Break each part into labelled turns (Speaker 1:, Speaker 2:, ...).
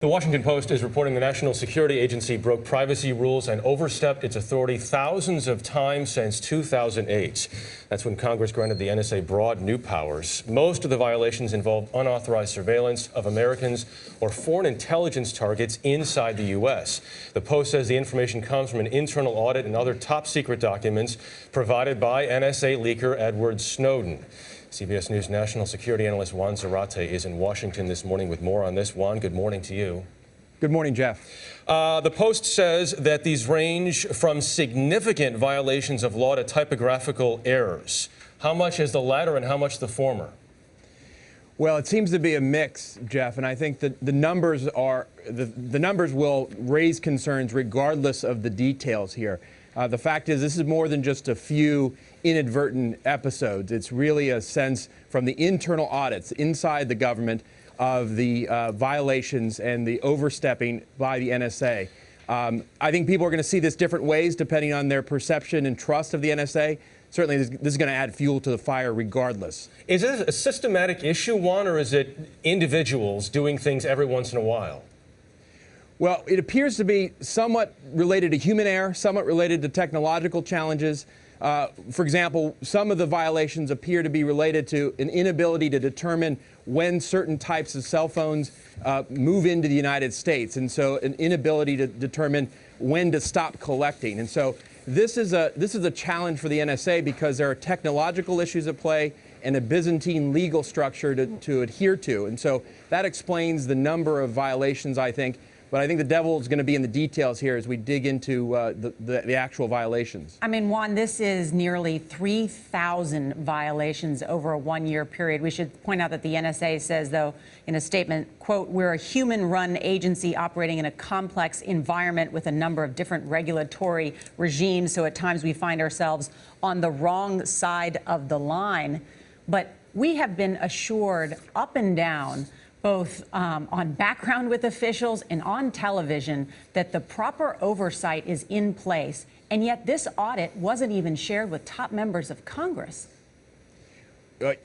Speaker 1: The Washington Post is reporting the National Security Agency broke privacy rules and overstepped its authority thousands of times since 2008. That's when Congress granted the NSA broad new powers. Most of the violations involved unauthorized surveillance of Americans or foreign intelligence targets inside the U.S. The Post says the information comes from an internal audit and other top-secret documents provided by NSA leaker Edward Snowden. CBS News national security analyst Juan Zarate is in Washington this morning with more on this. Juan, good morning to you.
Speaker 2: Good morning, Jeff.
Speaker 1: The Post says that these range from significant violations of law to typographical errors. How much is the latter and how much the former?
Speaker 2: Well, it seems to be a mix, Jeff, and I think that the numbers will raise concerns regardless of the details here. The fact is, this is more than just a few inadvertent episodes. It's really a sense from the internal audits inside the government of the violations and the overstepping by the NSA. I think people are going to see this different ways depending on their perception and trust of the NSA. Certainly, this is going to add fuel to the fire regardless.
Speaker 1: Is it a systematic issue, Juan, or is it individuals doing things every once in a while?
Speaker 2: Well, it appears to be somewhat related to human error, somewhat related to technological challenges. For example, some of the violations appear to be related to an inability to determine when certain types of cell phones move into the United States, and so an inability to determine when to stop collecting. And so this is a challenge for the NSA because there are technological issues at play and a Byzantine legal structure to adhere to. And so that explains the number of violations, I think. But I think the devil is going to be in the details here as we dig into the actual violations.
Speaker 3: I mean, Juan, this is nearly 3,000 violations over a one-year period. We should point out that the NSA says, though, in a statement, quote, "We're a human-run agency operating in a complex environment with a number of different regulatory regimes. So at times we find ourselves on the wrong side of the line." But we have been assured up and down, both on background with officials and on television, that the proper oversight is in place. And yet this audit wasn't even shared with top members of Congress.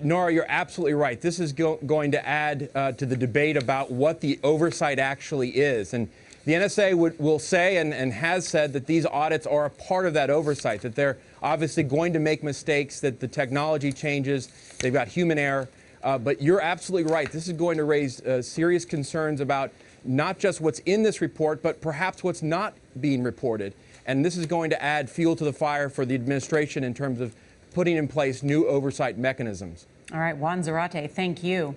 Speaker 2: Nora, you're absolutely right. This is going to add to the debate about what the oversight actually is. And the NSA will say and has said that these audits are a part of that oversight, that they're obviously going to make mistakes, that the technology changes, they've got human error. But you're absolutely right. This is going to raise serious concerns about not just what's in this report, but perhaps what's not being reported. And this is going to add fuel to the fire for the administration in terms of putting in place new oversight mechanisms.
Speaker 3: All right, Juan Zarate, thank you.